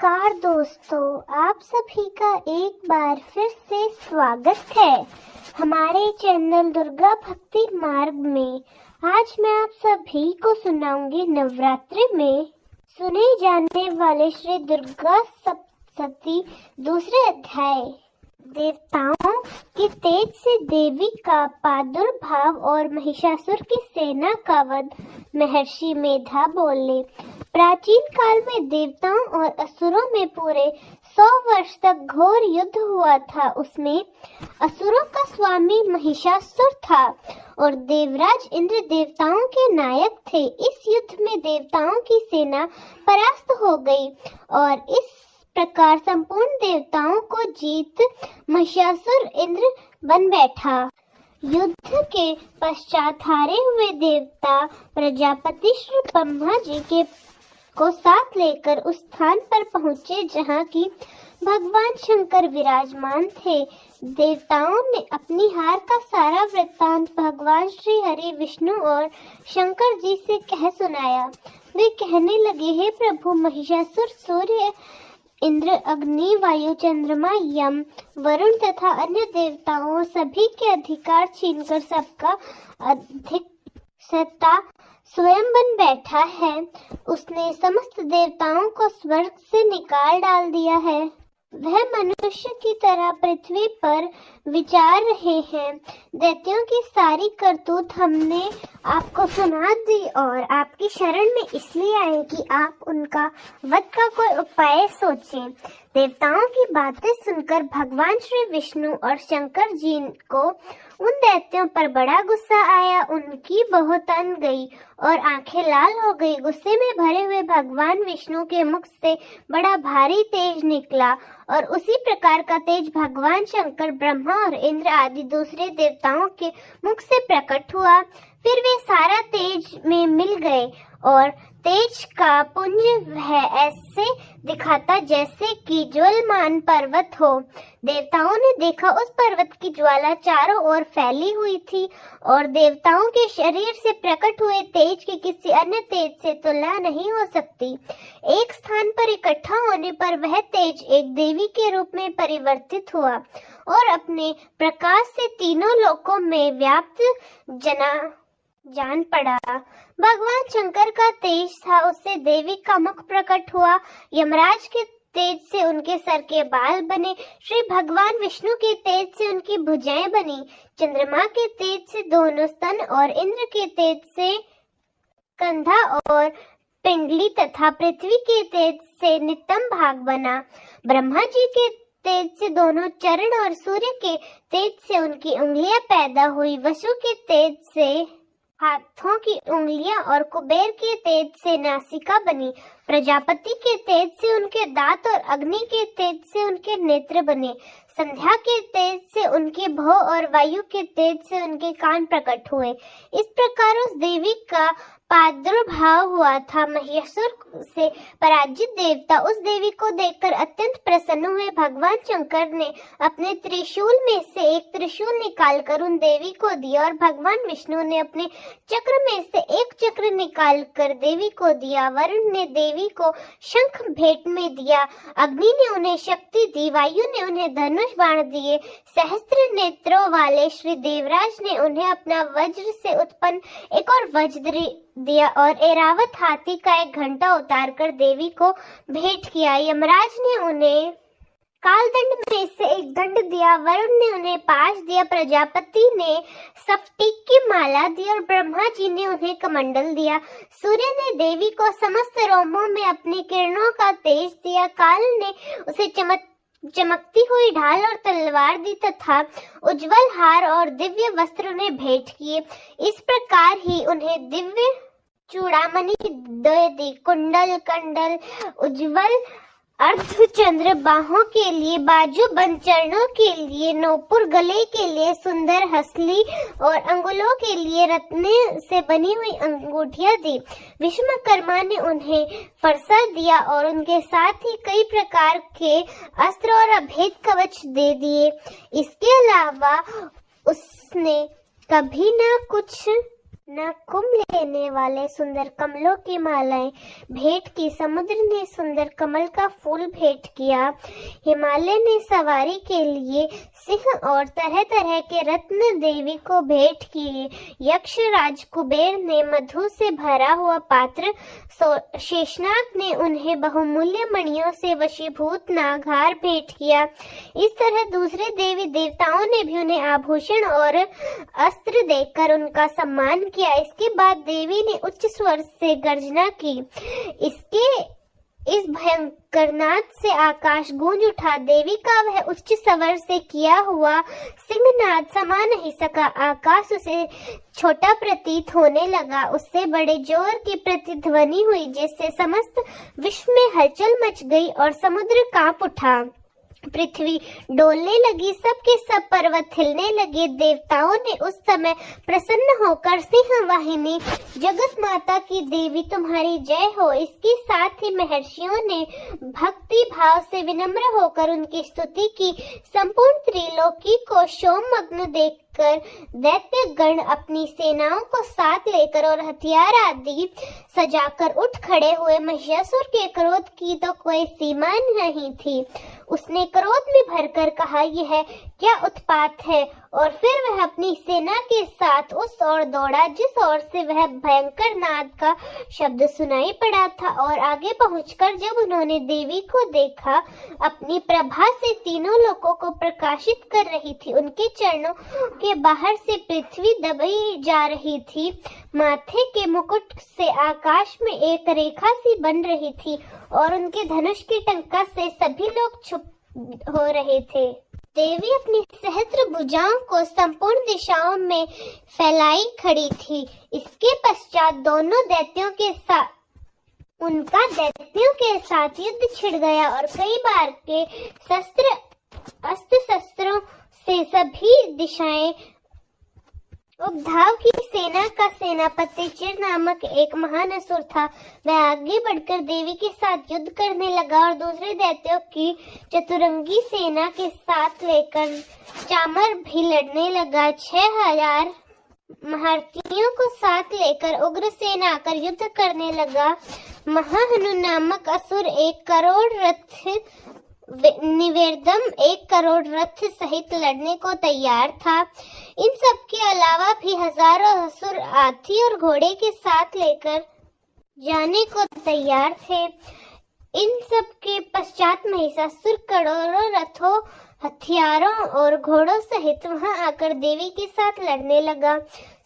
नमस्कार दोस्तों, आप सभी का एक बार फिर से स्वागत है हमारे चैनल दुर्गा भक्ति मार्ग में। आज मैं आप सभी को सुनाऊंगी नवरात्रि में सुने जाने वाले श्री दुर्गा सप्तशती दूसरे अध्याय। देवताओं की तेज से देवी का प्रादुर्भाव और महिषासुर की सेना का वध। महर्षि मेधा बोले, प्राचीन काल में देवताओं और असुरों में पूरे 100 वर्ष तक घोर युद्ध हुआ था। उसमें असुरों का स्वामी महिषासुर था और देवराज इंद्र देवताओं के नायक थे। इस युद्ध में देवताओं की सेना परास्त हो गई और इस प्रकार संपूर्ण देवताओं को जीत महिषासुर इंद्र बन बैठा। युद्ध के पश्चात हारे हुए देवता प्रजापति श्री ब्रह्मा जी को साथ लेकर उस स्थान पर पहुँचे जहाँ की भगवान शंकर विराजमान थे। देवताओं ने अपनी हार का सारा वृत्तांत भगवान श्री हरि विष्णु और शंकर जी से कह सुनाया। वे कहने लगे, हे प्रभु, महिषासुर सूर्य, इंद्र, अग्नि, वायु, चंद्रमा, यम, वरुण तथा अन्य देवताओं सभी के अधिकार छीनकर सबका अधिक सत्ता स्वयं बन बैठा है। उसने समस्त देवताओं को स्वर्ग से निकाल डाल दिया है। वह मनुष्य की तरह पृथ्वी पर विचार रहे हैं। दैत्यों की सारी करतूत हमने आपको सुना दी और आपकी शरण में इसलिए आए कि आप उनका वध का कोई उपाय सोचें। देवताओं की बातें सुनकर भगवान श्री विष्णु और शंकर जी को उन दैत्यों पर बड़ा गुस्सा आया। उनकी बहु तन गई और आंखें लाल हो गई। गुस्से में भरे हुए भगवान विष्णु के मुख से बड़ा भारी तेज निकला और उसी प्रकार का तेज भगवान शंकर, ब्रह्मा और इंद्र आदि दूसरे देवताओं के मुख से प्रकट हुआ। फिर वे सारा तेज में मिल गए और तेज का पुंज वह ऐसे दिखाता जैसे कि ज्वलमान पर्वत हो। देवताओं ने देखा उस पर्वत की ज्वाला चारों ओर फैली हुई थी और देवताओं के शरीर से प्रकट हुए तेज की किसी अन्य तेज से तुलना नहीं हो सकती। एक स्थान पर इकट्ठा होने पर वह तेज एक देवी के रूप में परिवर्तित हुआ और अपने प्रकाश से तीनों लोकों में व्याप्त जान पड़ा। भगवान शंकर का तेज था, उससे देवी का मुख प्रकट हुआ। यमराज के तेज से उनके सर के बाल बने। श्री भगवान विष्णु के तेज से उनकी भुजाएं बनी। चंद्रमा के तेज से दोनों स्तन और इंद्र के तेज से कंधा और पिंडली तथा पृथ्वी के तेज से नितंब भाग बना। ब्रह्मा जी के तेज से दोनों चरण और सूर्य के तेज से उनकी उंगलियां पैदा हुई। वसु के तेज से हाथों की उंगलियां और कुबेर के तेज से नासिका बनी। प्रजापति के तेज से उनके दांत और अग्नि के तेज से उनके नेत्र बने। संध्या के तेज से उनके भौं और वायु के तेज से उनके कान प्रकट हुए। इस प्रकार उस देवी का प्रादुर्भाव हुआ था। महिषासुर से पराजित देवता उस देवी को देखकर अत्यंत प्रसन्न हुए। भगवान शंकर ने अपने त्रिशूल में से एक त्रिशूल निकालकर उन देवी को दिया और भगवान विष्णु ने अपने चक्र में से एक चक्र निकालकर देवी को दिया। वरुण ने देवी को शंख भेंट में दिया। अग्नि ने उन्हें शक्ति दी। वायु ने उन्हें धनुष बाण दिए। सहस्त्र नेत्रों वाले श्री देवराज ने उन्हें अपना वज्र से उत्पन्न एक और वज्र दिया और ऐरावत हाथी का एक घंटा उतारकर देवी को भेंट किया। यमराज ने उन्हें कालदंड में से एक दंड दिया। वरुण ने उन्हें पाश दिया। प्रजापति ने स्फटिक की माला दी और ब्रह्मा जी ने उन्हें कमंडल दिया। सूर्य ने देवी को समस्त रोमों में अपनी किरणों का तेज दिया। काल ने उसे चमकती हुई ढाल और तलवार दी तथा उज्जवल हार और दिव्य वस्त्र उन्हें भेंट किए। इस प्रकार ही उन्हें दिव्य चूड़ामणि दी। कुंडल, कंडल, उज्जवल अर्धचंद्र, बाहों के लिए बाजू बंद, चरणों के लिए नूपुर, गले के लिए सुंदर हसली और अंगुलों के लिए रत्न से बनी हुई अंगूठियां दी। विश्वकर्मा ने उन्हें फरसा दिया और उनके साथ ही कई प्रकार के अस्त्र और अभेद कवच दे दिए। इसके अलावा उसने कभी न कुछ न कुंभ लेने वाले सुंदर कमलों की मालाएं भेंट की, समुद्र ने सुंदर कमल का फूल भेंट किया, हिमालय ने सवारी के लिए सिंह और तरह तरह के रत्न देवी को भेंट किए, यक्ष राज कुबेर ने मधु से भरा हुआ पात्र, शेषनाग ने उन्हें बहुमूल्य मणियों से वशीभूत नागहार भेंट किया। इस तरह दूसरे देवी देवताओं ने भी उन्हें आभूषण और अस्त्र देकर उनका सम्मान किया। इसके बाद देवी ने उच्च स्वर से गर्जना की। इस भयंकर नाद से आकाश गूंज उठा। देवी का वह उच्च स्वर से किया हुआ सिंहनाद समा नहीं सका। आकाश उसे छोटा प्रतीत होने लगा। उससे बड़े जोर की प्रतिध्वनि हुई, जिससे समस्त विश्व में हलचल मच गई और समुद्र कांप उठा। पृथ्वी डोलने लगी, सब के सब पर्वत हिलने लगे। देवताओं ने उस समय प्रसन्न होकर सिंह वाहिनी जगत माता की देवी तुम्हारी जय हो। इसके साथ ही महर्षियों ने भक्ति भाव से विनम्र होकर उनकी स्तुति की। संपूर्ण त्रिलोकी को शोकमग्न देखकर दैत्य गण अपनी सेनाओं को साथ लेकर और हथियार आदि सजाकर उठ खड़े हुए। महिषासुर के क्रोध की तो कोई सीमा नहीं थी। उसने क्रोध में भरकर कहा, यह क्या उत्पात है, और फिर वह अपनी सेना के साथ उस ओर दौड़ा जिस ओर से वह भयंकर नाद का शब्द सुनाई पड़ा था। और आगे पहुंचकर जब उन्होंने देवी को देखा, अपनी प्रभा से तीनों लोकों को प्रकाशित कर रही थी। उनके चरणों के बाहर से पृथ्वी दबाई जा रही थी। माथे के मुकुट से आकाश में एक रेखा सी बन रही थी और उनके धनुष की टंका से सभी लोग छुप हो रहे थे। देवी अपनी सहस्त्र भुजाओं को संपूर्ण दिशाओं में फैलाई खड़ी थी। इसके पश्चात दोनों दैत्यों के साथ युद्ध छिड़ गया और कई बार के अस्त्र शस्त्रों से सभी दिशाएं उद्धव की सेना का सेनापति चिर नामक एक महान असुर था। वह आगे बढ़कर देवी के साथ युद्ध करने लगा और दूसरे दैत्यों की चतुरंगी सेना के साथ लेकर चामर भी लड़ने लगा। 6000 महारथियों को साथ लेकर उग्रसेन आकर युद्ध करने लगा। महाहनु नामक असुर 1 करोड़ रथ निवेदम 1 करोड़ रथ सहित लड़ने को तैयार था। इन सब के अलावा भी हजारों असुर हाथी और घोड़े के साथ लेकर जाने को तैयार थे। इन सब के पश्चात महिषासुर करोड़ों रथों, हथियारों और घोड़ों सहित वहां आकर देवी के साथ लड़ने लगा।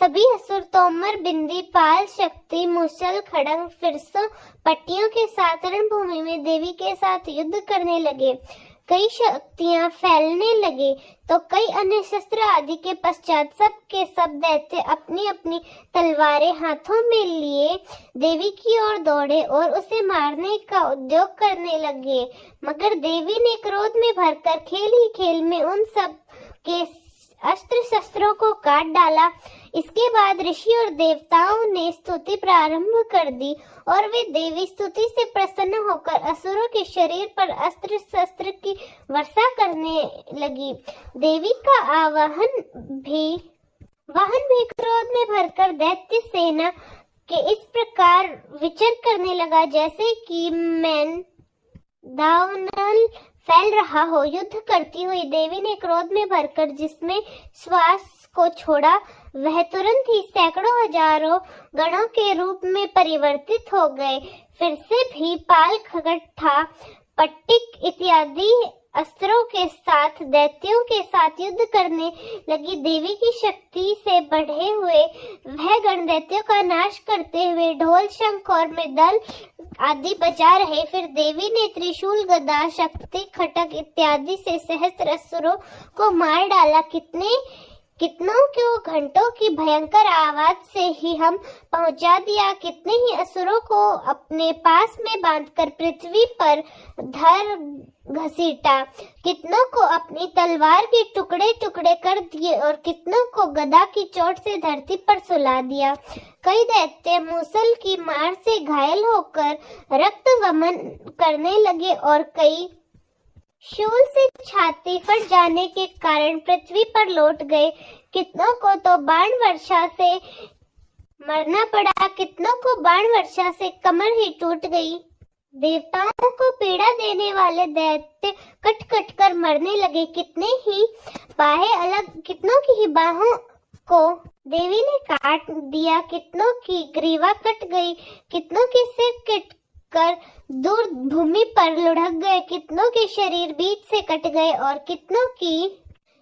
सभी असुर तोमर, बिंदी, पाल, शक्ति, मूसल, खड़ंग, फिरसों, पट्टियों के साथ रणभूमि में देवी के साथ युद्ध करने लगे। कई शक्तियां फैलने लगे तो कई अन्य शस्त्र आदि के पश्चात सब के सब दैत्य अपनी अपनी तलवारें हाथों में लिए देवी की ओर दौड़े और उसे मारने का उद्योग करने लगे। मगर देवी ने क्रोध में भरकर खेल ही खेल में उन सब के अस्त्र शस्त्रों को काट डाला। इसके बाद ऋषि और देवताओं ने स्तुति प्रारंभ कर दी और वे देवी स्तुति से प्रसन्न होकर असुरों के शरीर पर अस्त्र शस्त्र की वर्षा करने लगी। देवी का वाहन भी क्रोध में भरकर दैत्य सेना के इस प्रकार विचर करने लगा जैसे कि दावानल फैल रहा हो। युद्ध करती हुई देवी ने क्रोध में भरकर जिसमें श्वास को छोड़ा, वह तुरंत ही सैकड़ों हजारों गणों के रूप में परिवर्तित हो गए। फिर से भी पाल, खगट्ठा, पट्टिक इत्यादि अस्त्रों के साथ दैत्यों के साथ युद्ध करने लगी। देवी की शक्ति से बढ़े हुए वह गण दैत्यों का नाश करते हुए ढोल, शंख और मृदल आदि बजा रहे। फिर देवी ने त्रिशूल, गदा, शक्ति, खटक इत्यादि से सहस्त्र असुरों को मार डाला। कितनों को घंटों की भयंकर आवाज से ही हम पहुंचा दिया। कितने ही असुरों को अपने पास में बांधकर पृथ्वी पर धर घसीटा। कितनों को अपनी तलवार के टुकड़े टुकड़े कर दिए और कितनों को गदा की चोट से धरती पर सुला दिया। कई दैत्य मूसल की मार से घायल होकर रक्त वमन करने लगे और कई शूल से छाती फट जाने के कारण पृथ्वी पर लौट गए। कितनों को तो बाण वर्षा से मरना पड़ा, कितनों को बाण वर्षा से कमर ही टूट गई। देवताओं को पीड़ा देने वाले दैत्य कट कट कर मरने लगे। कितनों की ही बाहों को देवी ने काट दिया, कितनों की ग्रीवा कट गई, कितनों के सिर कट कर दूर भूमि पर लुढ़क गए, कितनों के शरीर बीच से कट गए और कितनों की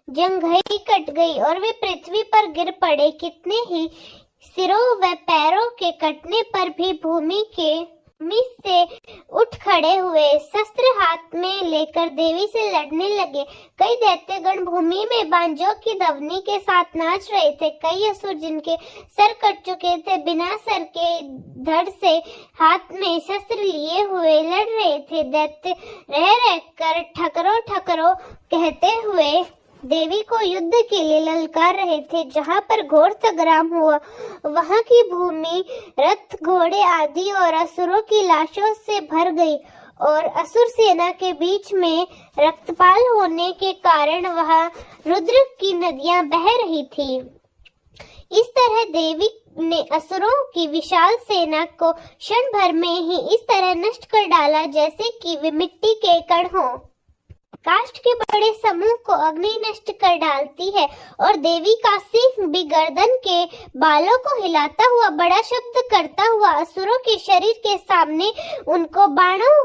जंघई कट गई और वे पृथ्वी पर गिर पड़े। कितने ही सिरों व पैरों के कटने पर भी भूमि से उठ खड़े हुए, शस्त्र हाथ में लेकर देवी से लड़ने लगे। कई दैत्यगण भूमि में बांजों की ध्वनि के साथ नाच रहे थे। कई असुर जिनके सर कट चुके थे, बिना सर के धड़ से हाथ में शस्त्र लिए हुए लड़ रहे थे। दैत्य रह रहकर ठकरो ठकरो कहते हुए देवी को युद्ध के लिए ललकार रहे थे। जहाँ पर घोर संग्राम हुआ, वहाँ की भूमि रथ, घोड़े आदि और असुरों की लाशों से भर गई और असुर सेना के बीच में रक्तपाल होने के कारण वहाँ रुद्र की नदियां बह रही थी। इस तरह देवी ने असुरों की विशाल सेना को क्षण भर में ही इस तरह नष्ट कर डाला जैसे कि वे मिट्टी के कण हों। काष्ठ के बड़े समूह को अग्नि नष्ट कर डालती है और देवी का सिंह भी गर्दन के बालों को हिलाता हुआ बड़ा शब्द करता हुआ असुरों के शरीर के सामने उनको बाणों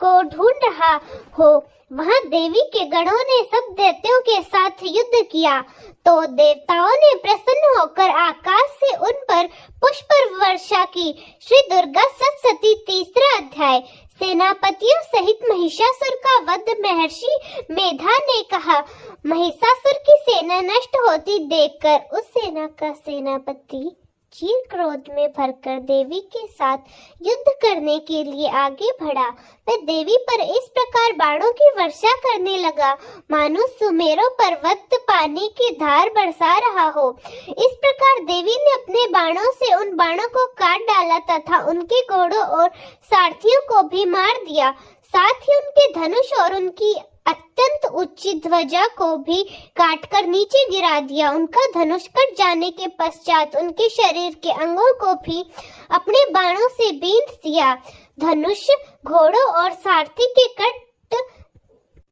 को ढूंढ रहा हो। वहां देवी के गणों ने सब दैत्यों के साथ युद्ध किया तो देवताओं ने प्रसन्न होकर आकाश से उन पर पुष्प वर्षा की। श्री दुर्गा सप्तशती, तीसरा अध्याय। सेनापतियों सहित महिषासुर का वध। महर्षि मेधा ने कहा, महिषासुर की सेना नष्ट होती देखकर उस सेना का सेनापति चीर क्रोध में भरकर देवी के साथ युद्ध करने के लिए आगे बढ़ा। वह देवी पर इस प्रकार बाणों की वर्षा करने लगा मानो सुमेरु पर्वत पानी की धार बरसा रहा हो। इस प्रकार देवी ने अपने बाणों से उन बाणों को काट डाला तथा उनके घोड़ों और सारथियों को भी मार दिया। साथ ही उनके धनुष और उनकी अत्यंत ऊंची ध्वजा को भी काटकर नीचे गिरा दिया। उनका धनुष कट जाने के पश्चात उनके शरीर के अंगों को भी अपने बाणों से बींध दिया। धनुष, घोड़ों और सारथी के कट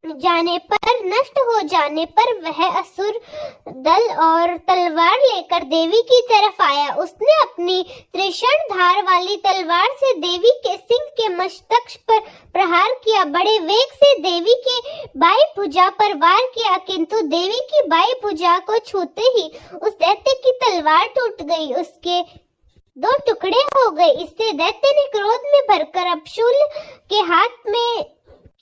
जाने पर, नष्ट हो जाने पर वह असुर दल और तलवार लेकर देवी की तरफ आया। उसने अपनी त्रिशण धार वाली तलवार से देवी के सिंह के मस्तक पर प्रहार किया। बड़े वेग से देवी के बाई भुजा पर वार किया, किंतु देवी की बाई भुजा को छूते ही उस दैत्य की तलवार टूट गई, उसके दो टुकड़े हो गए। इससे दैत्य ने क्रोध में भरकर अपशूल के हाथ में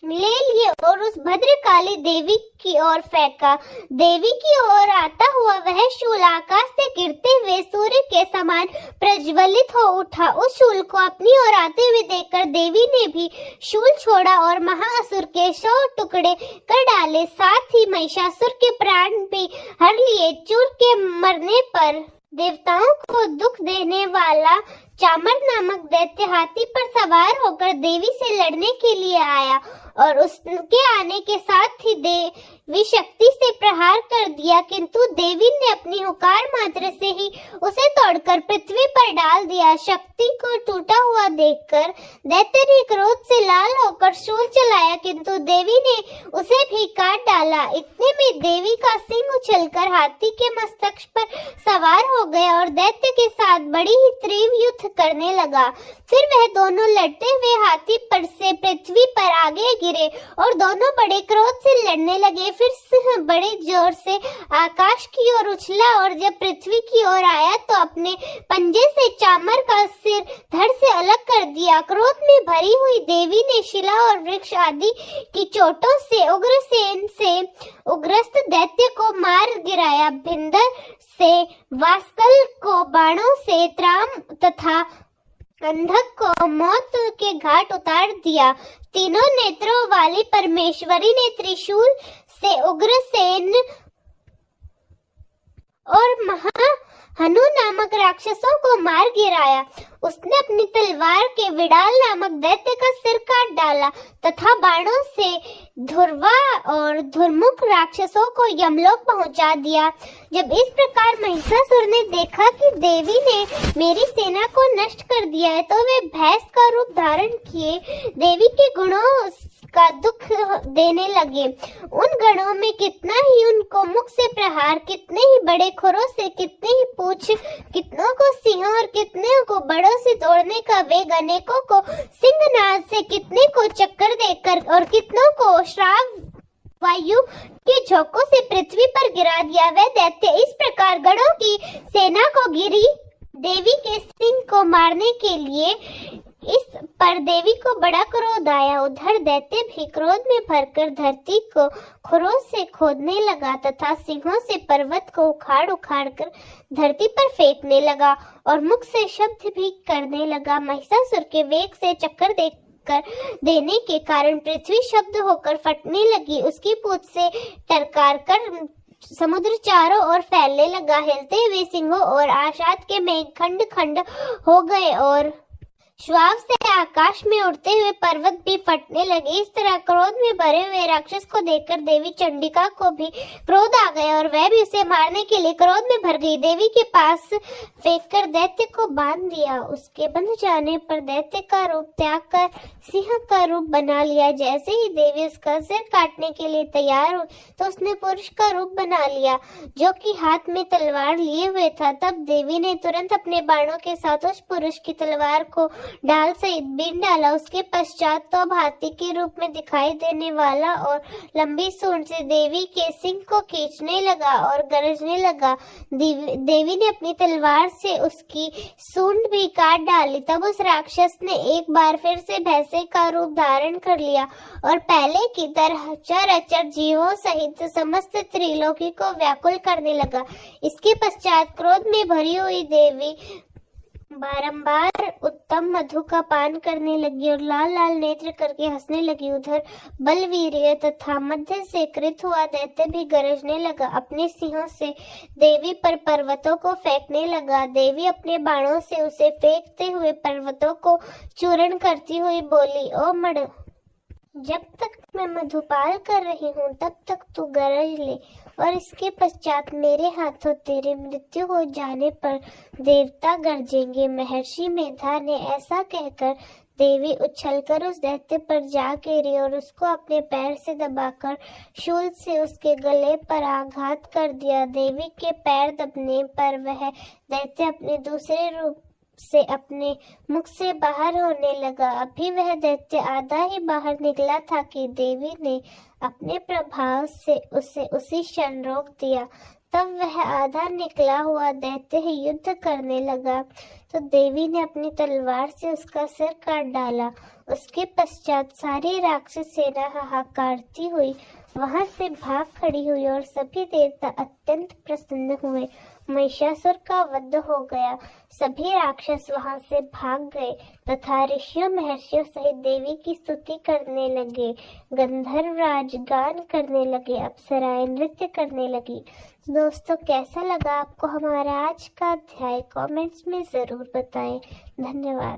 ले लिए और उस भद्रकाली देवी की ओर फेंका। देवी की ओर आता हुआ वह शूल आकाश से गिरते हुए सूर्य के समान प्रज्वलित हो उठा। उस शूल को अपनी ओर आते हुए देखकर देवी ने भी शूल छोड़ा और महाअसुर के 100 टुकड़े कर डाले। साथ ही महिषासुर के प्राण भी हर लिए। चूर के मरने पर देवताओं को दुख देने वाला चामर नामक दैत्य हाथी पर सवार होकर देवी से लड़ने के लिए आया और उसके आने के साथ ही देवी शक्ति से प्रहार कर दिया, किंतु देवी ने अपनी हुकार मात्र से ही उसे तोड़कर पृथ्वी पर डाल दिया। शक्ति को टूटा हुआ देखकर दैत्य ने क्रोध से लाल होकर शूल चलाया, किंतु देवी ने उसे भी काट डाला। इतने में देवी का सिंह उछलकर हाथी के मस्तक पर सवार हो गया और दैत्य के साथ बड़ी ही तीव्र युद्ध करने लगा। फिर वह दोनों लड़ते हुए हाथी पर से पृथ्वी पर आगे गिरे और दोनों बड़े क्रोध से लड़ने लगे। फिर सिंह बड़े जोर से आकाश की ओर उछला और जब पृथ्वी की ओर आया तो अपने पंजे से चामर का सिर धड़ से अलग कर दिया। क्रोध में भरी हुई देवी ने शिला और वृक्ष आदि की चोटों से उग्रसेन से उग्रस्त दैत्य को मार गिराया। भिंदर से वास्तल को बाणों से, त्राम तथा अंधक को मौत के घाट उतार दिया। तीनों नेत्रों वाली परमेश्वरी ने त्रिशूल से उग्रसेन और हनु नामक राक्षसों को मार गिराया। उसने अपनी तलवार के विडाल नामक दैत्य का सिर काट डाला तथा बाणों से ध्रुवा और धुर्मुख राक्षसों को यमलोक पहुंचा दिया। जब इस प्रकार महिषासुर ने देखा कि देवी ने मेरी सेना को नष्ट कर दिया है, तो वे भैंस का रूप धारण किए देवी के गुणों का दुख देने लगे। उन गणों में कितना ही उनको मुख से प्रहार, कितने ही बड़े खुरों से, कितने ही पूछ, कितनों को सिंहों और कितने को बड़ों से तोड़ने का वेग, अनेकों को सिंहनाद से, कितने को चक्कर देकर और कितनों को श्राप वायु के झोंकों से पृथ्वी पर गिरा दिया। वह दैत्य इस प्रकार गणों की सेना को गिरी देवी के सिंह को मारने के लिए। इस पर देवी को बड़ा क्रोध आया। उधर दैत्य भी क्रोध में भरकर धरती को खुरों से खोदने लगा तथा सिंहों से पर्वत को उखाड़ उखाड़ कर धरती पर फेंकने लगा और मुख से शब्द भी करने लगा। महिषासुर के वेग से चक्कर देने के कारण पृथ्वी शब्द होकर फटने लगी। उसकी पूंछ से टरकार कर समुद्र चारों ओर फैलने लगा। हिलते हुए सिंहों और आशाद के मेघ खंड खंड हो गए और श्वास से आकाश में उड़ते हुए पर्वत भी फटने लगे। इस तरह क्रोध में भरे हुए राक्षस को देखकर देवी चंडिका को भी क्रोध आ गया और वह भी उसे मारने के लिए क्रोध में भर गई। देवी के पास फेंककर दैत्य को बांध दिया। उसके बंध जाने पर दैत्य का रूप त्याग कर सिंह का रूप बना लिया। जैसे ही देवी उसका सिर काटने के लिए तैयार हुई, तो उसने पुरुष का रूप बना लिया, जो कि हाथ में तलवार लिए हुए था। तब देवी ने तुरंत अपने बाणों के साथ उस पुरुष की तलवार को डाल सहित बीन डाला। उसके पश्चात तो हाथी के रूप में दिखाई देने वाला और लंबी सूंड से देवी के सिंह को खींचने लगा और गरजने लगा। देवी ने अपनी तलवार से उसकी सूंड भी काट डाली। तब उस राक्षस ने एक बार फिर से भैंसे का रूप धारण कर लिया और पहले की तरह चर जीवों सहित समस्त त्रिलोकी को व्याकुल करने लगा। इसके पश्चात क्रोध में भरी हुई देवी बारंबार उत्तम मधु का पान करने लगी और लाल लाल नेत्र करके हंसने लगी। उधर बलवीर्य तथा मध्य से कृत हुआ दैत्य भी गरजने लगा। अपने सिंहों से देवी पर पर्वतों को फेंकने लगा। देवी अपने बाणों से उसे फेंकते हुए पर्वतों को चूर्ण करती हुई बोली, ओ मड़, जब तक मैं मधुपाल कर रही हूँ तब तक तू गरज ले और इसके पश्चात मेरे हाथों तेरी मृत्यु हो जाने पर देवता गरजेंगे। महर्षि मेधा ने ऐसा कहकर देवी उछलकर उस दैत्य पर जा गिरी और उसको अपने पैर से दबाकर शूल से उसके गले पर आघात कर दिया। देवी के पैर दबने पर वह दैत्य अपने दूसरे रूप से अपने मुख से बाहर होने लगा। अभी वह दैत्य आधा ही बाहर निकला था कि देवी ने अपने प्रभाव से उसे उसी क्षण रोक दिया। तब वह आधा निकला हुआ दैत्य ही युद्ध करने लगा, तो देवी ने अपनी तलवार से उसका सिर काट डाला। उसके पश्चात सारी राक्षस सेना हाहाकारती हुई वहां से भाग खड़ी हुई और सभी देवता अत्यंत प्रसन्न हुए। महिषासुर का वध हो गया। सभी राक्षस वहां से भाग गए तथा ऋषियों महर्षियों सहित देवी की स्तुति करने लगे। गंधर्व राज गान करने लगे, अप्सराएं नृत्य करने लगी। दोस्तों, कैसा लगा आपको हमारा आज का अध्याय? कमेंट्स में जरूर बताएं। धन्यवाद।